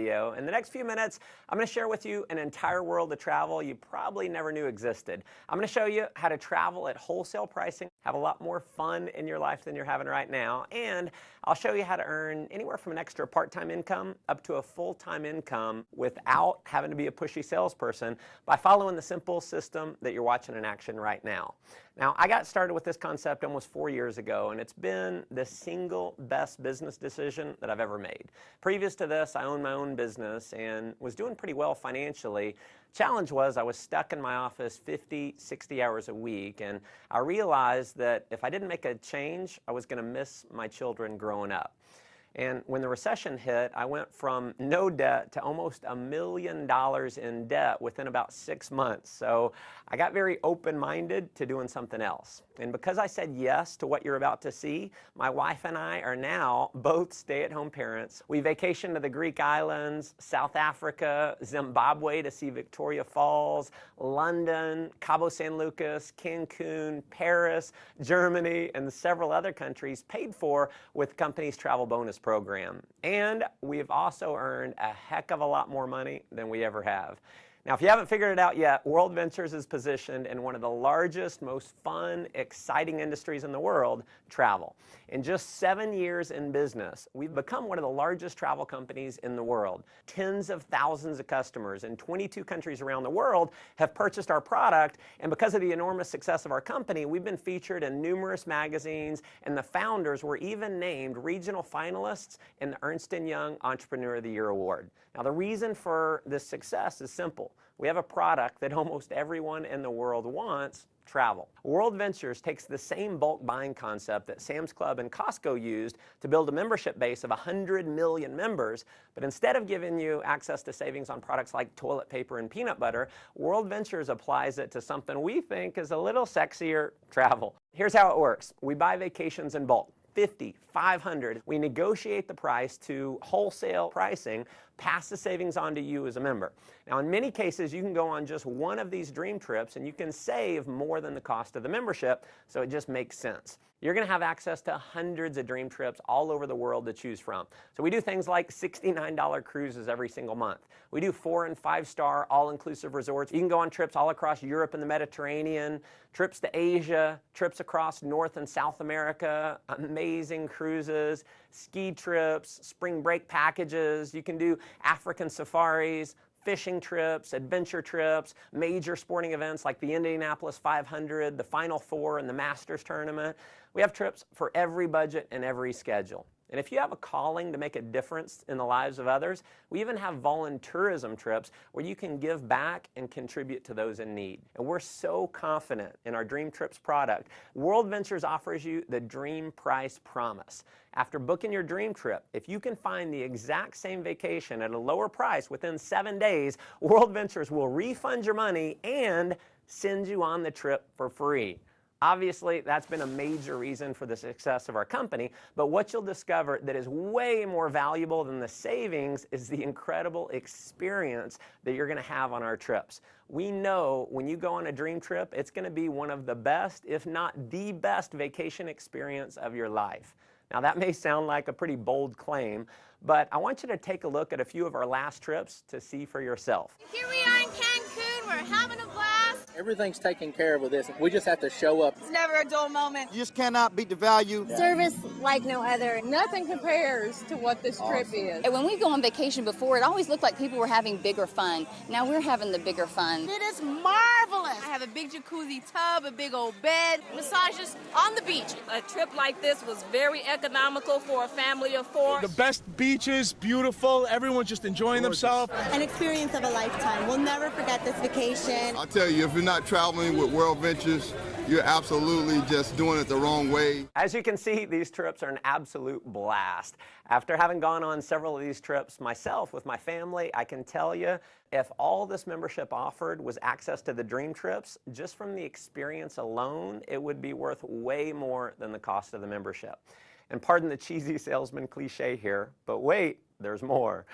video. In the next few minutes, I'm going to share with you an entire world of travel you probably never knew existed. I'm going to show you how to travel at wholesale pricing, have a lot more fun in your life than you're having right now, and I'll show you how to earn anywhere from an extra part-time income up to a full-time income without having to be a pushy salesperson by following the simple system that you're watching in action right now. Now, I got started with this concept almost 4 years ago, and it's been the single best business decision that I've ever made. Previous to this, I owned my own business and was doing pretty well financially. Challenge was I was stuck in my office 50, 60 hours a week, and I realized that if I didn't make a change, I was going to miss my children growing up. And when the recession hit, I went from no debt to almost $1 million in debt within about 6 months. So I got very open-minded to doing something else. And because I said yes to what you're about to see, my wife and I are now both stay-at-home parents. We vacationed to the Greek islands, South Africa, Zimbabwe to see Victoria Falls, London, Cabo San Lucas, Cancun, Paris, Germany, and several other countries paid for with the company's travel bonus program. And we've also earned a heck of a lot more money than we ever have. Now, if you haven't figured it out yet, World Ventures is positioned in one of the largest, most fun, exciting industries in the world, travel. In just 7 years in business, we've become one of the largest travel companies in the world. Tens of thousands of customers in 22 countries around the world have purchased our product, and because of the enormous success of our company, we've been featured in numerous magazines, and the founders were even named regional finalists in the Ernst & Young Entrepreneur of the Year Award. Now, the reason for this success is simple. We have a product that almost everyone in the world wants: travel. World Ventures takes the same bulk buying concept that Sam's Club and Costco used to build a membership base of 100 million members, but instead of giving you access to savings on products like toilet paper and peanut butter, World Ventures applies it to something we think is a little sexier: travel. Here's how it works. We buy vacations in bulk. 50, 500. We negotiate the price to wholesale pricing, pass the savings on to you as a member. Now, in many cases, you can go on just one of these dream trips and you can save more than the cost of the membership, so it just makes sense. You're going to have access to hundreds of dream trips all over the world to choose from. So we do things like $69 cruises every single month. We do 4- and 5-star all-inclusive resorts. You can go on trips all across Europe and the Mediterranean, trips to Asia, trips across North and South America, amazing cruises, ski trips, spring break packages. You can do African safaris, fishing trips, adventure trips, major sporting events like the Indianapolis 500, the Final Four, and the Masters tournament. We have trips for every budget and every schedule. And if you have a calling to make a difference in the lives of others, we even have volunteerism trips where you can give back and contribute to those in need. And we're so confident in our Dream Trips product. World Ventures offers you the Dream Price Promise. After booking your dream trip, if you can find the exact same vacation at a lower price within 7 days, World Ventures will refund your money and send you on the trip for free. Obviously, that's been a major reason for the success of our company, but what you'll discover that is way more valuable than the savings is the incredible experience that you're going to have on our trips. We know when you go on a dream trip, it's going to be one of the best, if not the best, vacation experience of your life. Now, that may sound like a pretty bold claim, but I want you to take a look at a few of our last trips to see for yourself. Here we are in Cancun. We're having a blast. Everything's taken care of with this. We just have to show up. It's never a dull moment. You just cannot beat the value. Service like no other. Nothing compares to what this trip is. And when we go on vacation before, it always looked like people were having bigger fun. Now we're having the bigger fun. It is marvelous. I have a big jacuzzi tub, a big old bed, massages on the beach. A trip like this was very economical for a family of 4. The best beaches, beautiful, everyone's just enjoying themselves. An experience of a lifetime. We'll never forget this vacation. I'll tell you, if you're not traveling with World Ventures, you're absolutely just doing it the wrong way. As you can see, these trips are an absolute blast. After having gone on several of these trips myself with my family, I can tell you, if all this membership offered was access to the dream trips, just from the experience alone, it would be worth way more than the cost of the membership. And pardon the cheesy salesman cliche here, but wait, there's more.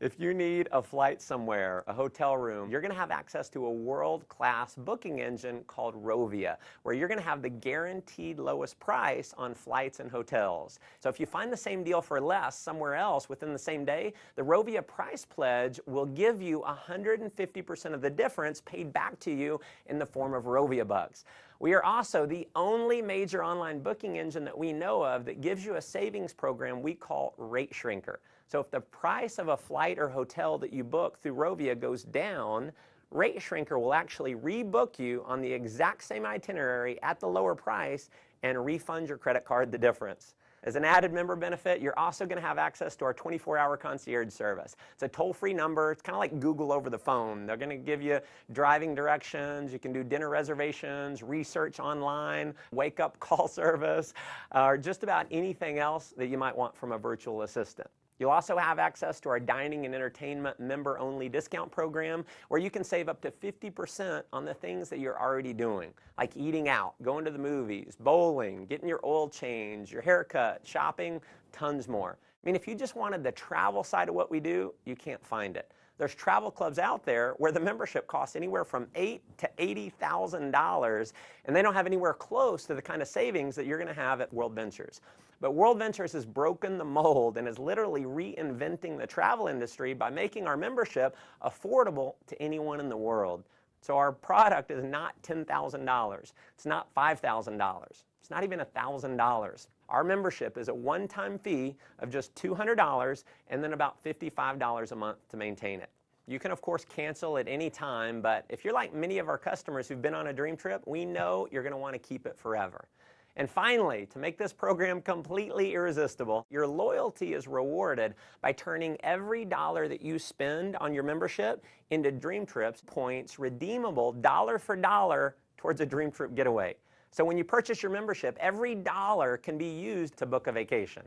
If you need a flight somewhere, a hotel room, you're going to have access to a world-class booking engine called Rovia, where you're going to have the guaranteed lowest price on flights and hotels. So if you find the same deal for less somewhere else within the same day, the Rovia price pledge will give you 150% of the difference paid back to you in the form of Rovia bucks. We are also the only major online booking engine that we know of that gives you a savings program we call Rate Shrinker. So if the price of a flight or hotel that you book through Rovia goes down, Rate Shrinker will actually rebook you on the exact same itinerary at the lower price and refund your credit card the difference. As an added member benefit, you're also going to have access to our 24-hour concierge service. It's a toll-free number. It's kind of like Google over the phone. They're going to give you driving directions. You can do dinner reservations, research online, wake-up call service, or just about anything else that you might want from a virtual assistant. You'll also have access to our dining and entertainment member-only discount program where you can save up to 50% on the things that you're already doing, like eating out, going to the movies, bowling, getting your oil change, your haircut, shopping, tons more. I mean, if you just wanted the travel side of what we do, you can't find it. There's travel clubs out there where the membership costs anywhere from $8,000 to $80,000, and they don't have anywhere close to the kind of savings that you're going to have at World Ventures. But World Ventures has broken the mold and is literally reinventing the travel industry by making our membership affordable to anyone in the world. So our product is not $10,000. It's not $5,000. It's not even $1,000. Our membership is a one-time fee of just $200 and then about $55 a month to maintain it. You can, of course, cancel at any time, but if you're like many of our customers who've been on a dream trip, we know you're going to want to keep it forever. And finally, to make this program completely irresistible, your loyalty is rewarded by turning every dollar that you spend on your membership into Dream Trips points redeemable dollar for dollar towards a Dream Trip getaway. So when you purchase your membership, every dollar can be used to book a vacation.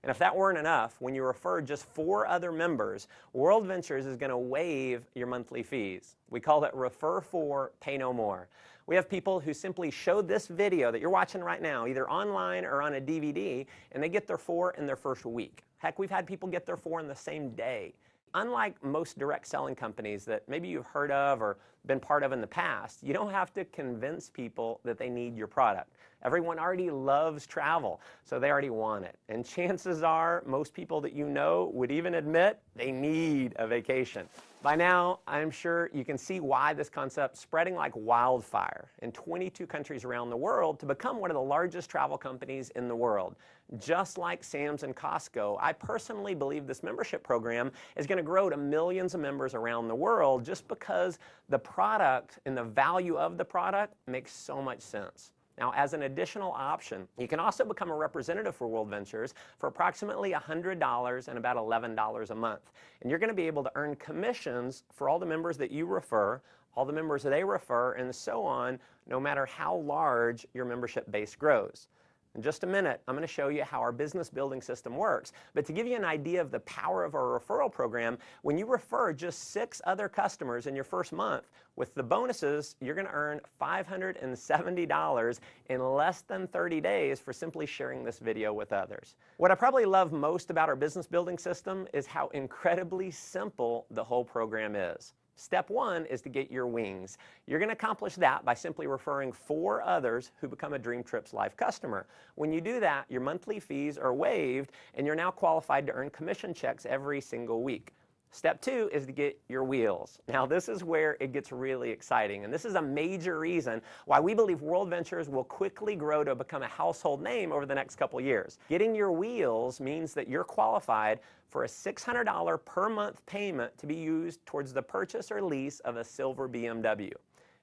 And if that weren't enough, when you refer just 4 other members, World Ventures is going to waive your monthly fees. We call it Refer 4, Pay No More. We have people who simply show this video that you're watching right now, either online or on a DVD, and they get their 4 in their first week. Heck, we've had people get their 4 in the same day. Unlike most direct selling companies that maybe you've heard of or been part of in the past, you don't have to convince people that they need your product. Everyone already loves travel, so they already want it. And chances are most people that you know would even admit they need a vacation. By now, I'm sure you can see why this concept's spreading like wildfire in 22 countries around the world to become one of the largest travel companies in the world. Just like Sam's and Costco, I personally believe this membership program is going to grow to millions of members around the world just because the product and the value of the product makes so much sense. Now, as an additional option, you can also become a representative for World Ventures for approximately $100 and about $11 a month. And you're going to be able to earn commissions for all the members that you refer, all the members that they refer, and so on, no matter how large your membership base grows. In just a minute, I'm going to show you how our business building system works. But to give you an idea of the power of our referral program, when you refer just 6 other customers in your first month, with the bonuses, you're going to earn $570 in less than 30 days for simply sharing this video with others. What I probably love most about our business building system is how incredibly simple the whole program is. Step 1 is to get your wings. You're going to accomplish that by simply referring 4 others who become a Dream Trips Life customer. When you do that, your monthly fees are waived and you're now qualified to earn commission checks every single week. Step 2 is to get your wheels. Now, this is where it gets really exciting, and this is a major reason why we believe World Ventures will quickly grow to become a household name over the next couple years. Getting your wheels means that you're qualified for a $600 per month payment to be used towards the purchase or lease of a silver BMW.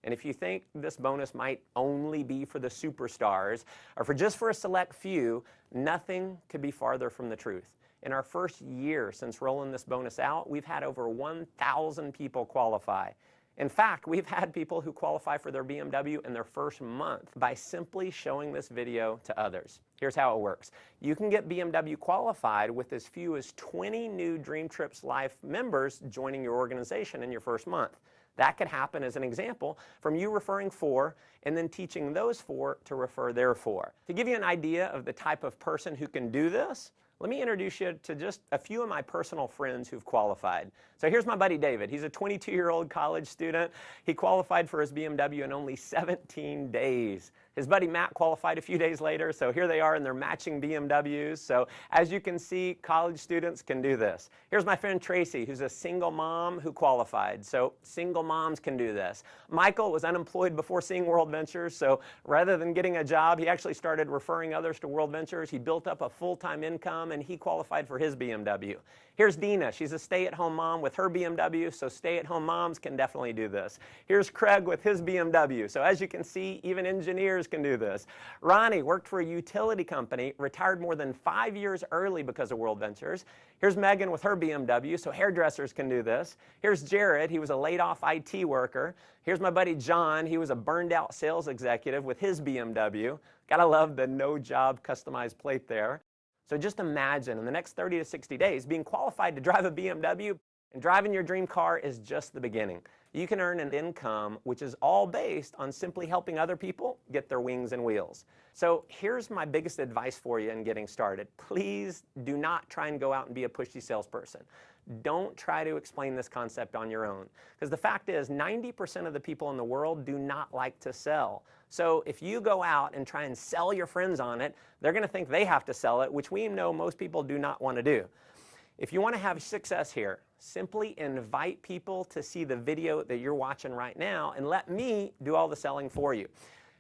And if you think this bonus might only be for the superstars or for just a select few, nothing could be farther from the truth. In our first year since rolling this bonus out, we've had over 1,000 people qualify. In fact, we've had people who qualify for their BMW in their first month by simply showing this video to others. Here's how it works. You can get BMW qualified with as few as 20 new Dream Trips Life members joining your organization in your first month. That could happen, as an example, from you referring 4 and then teaching those 4 to refer their 4. To give you an idea of the type of person who can do this, let me introduce you to just a few of my personal friends who've qualified. So here's my buddy David. He's a 22-year-old college student. He qualified for his BMW in only 17 days. His buddy Matt qualified a few days later, so here they are in their matching BMWs. So as you can see, college students can do this. Here's my friend Tracy, who's a single mom who qualified. So single moms can do this. Michael was unemployed before seeing World Ventures, so rather than getting a job, he actually started referring others to World Ventures. He built up a full-time income, and he qualified for his BMW. Here's Dina. She's a stay-at-home mom with her BMW, so stay-at-home moms can definitely do this. Here's Craig with his BMW. So as you can see, even engineers can do this. Ronnie worked for a utility company, retired more than 5 years early because of World Ventures. Here's Megan with her BMW, so hairdressers can do this. Here's Jared. He was a laid-off IT worker. Here's my buddy John. He was a burned-out sales executive with his BMW. Gotta love the no-job customized plate there. So just imagine in the next 30 to 60 days being qualified to drive a BMW, and driving your dream car is just the beginning. You can earn an income which is all based on simply helping other people get their wings and wheels. So here's my biggest advice for you in getting started. Please do not try and go out and be a pushy salesperson. Don't try to explain this concept on your own. Because the fact is, 90% of the people in the world do not like to sell. So if you go out and try and sell your friends on it, they're going to think they have to sell it, which we know most people do not want to do. If you want to have success here, simply invite people to see the video that you're watching right now and let me do all the selling for you.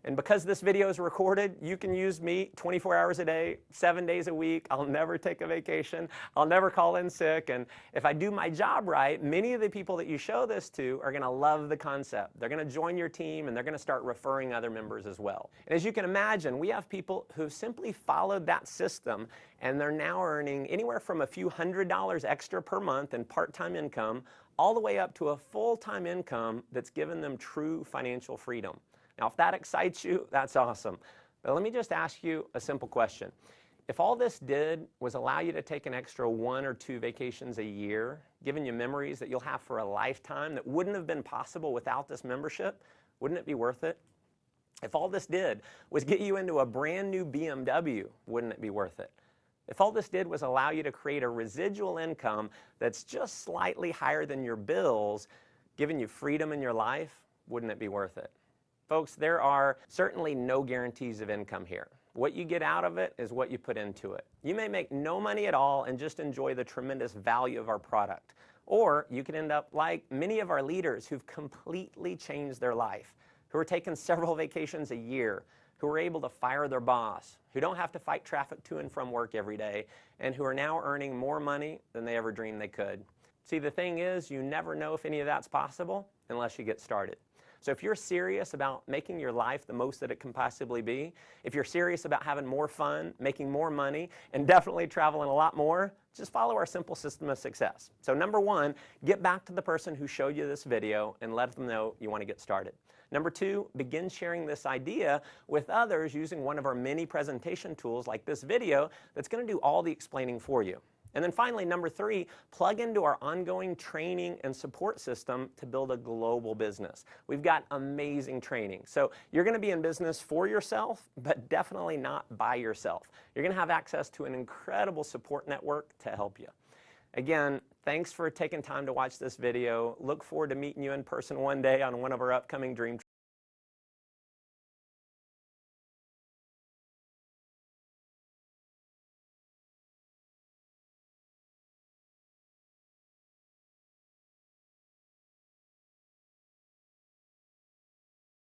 And because this video is recorded, you can use me 24 hours a day, 7 days a week. I'll never take a vacation. I'll never call in sick. And if I do my job right, many of the people that you show this to are going to love the concept. They're going to join your team, and they're going to start referring other members as well. And as you can imagine, we have people who've simply followed that system, and they're now earning anywhere from a few $100s extra per month in part-time income, all the way up to a full-time income that's given them true financial freedom. Now, if that excites you, that's awesome. But let me just ask you a simple question. If all this did was allow you to take an extra 1 or 2 vacations a year, giving you memories that you'll have for a lifetime that wouldn't have been possible without this membership, wouldn't it be worth it? If all this did was get you into a brand new BMW, wouldn't it be worth it? If all this did was allow you to create a residual income that's just slightly higher than your bills, giving you freedom in your life, wouldn't it be worth it? Folks, there are certainly no guarantees of income here. What you get out of it is what you put into it. You may make no money at all and just enjoy the tremendous value of our product. Or you could end up like many of our leaders who've completely changed their life, who are taking several vacations a year, who are able to fire their boss, who don't have to fight traffic to and from work every day, and who are now earning more money than they ever dreamed they could. See, the thing is, you never know if any of that's possible unless you get started. So if you're serious about making your life the most that it can possibly be, if you're serious about having more fun, making more money, and definitely traveling a lot more, just follow our simple system of success. So number 1, get back to the person who showed you this video and let them know you want to get started. Number 2, begin sharing this idea with others using one of our many presentation tools like this video that's going to do all the explaining for you. And then finally, number 3, plug into our ongoing training and support system to build a global business. We've got amazing training. So you're going to be in business for yourself, but definitely not by yourself. You're going to have access to an incredible support network to help you. Again, thanks for taking time to watch this video. Look forward to meeting you in person one day on one of our upcoming Dream Trips.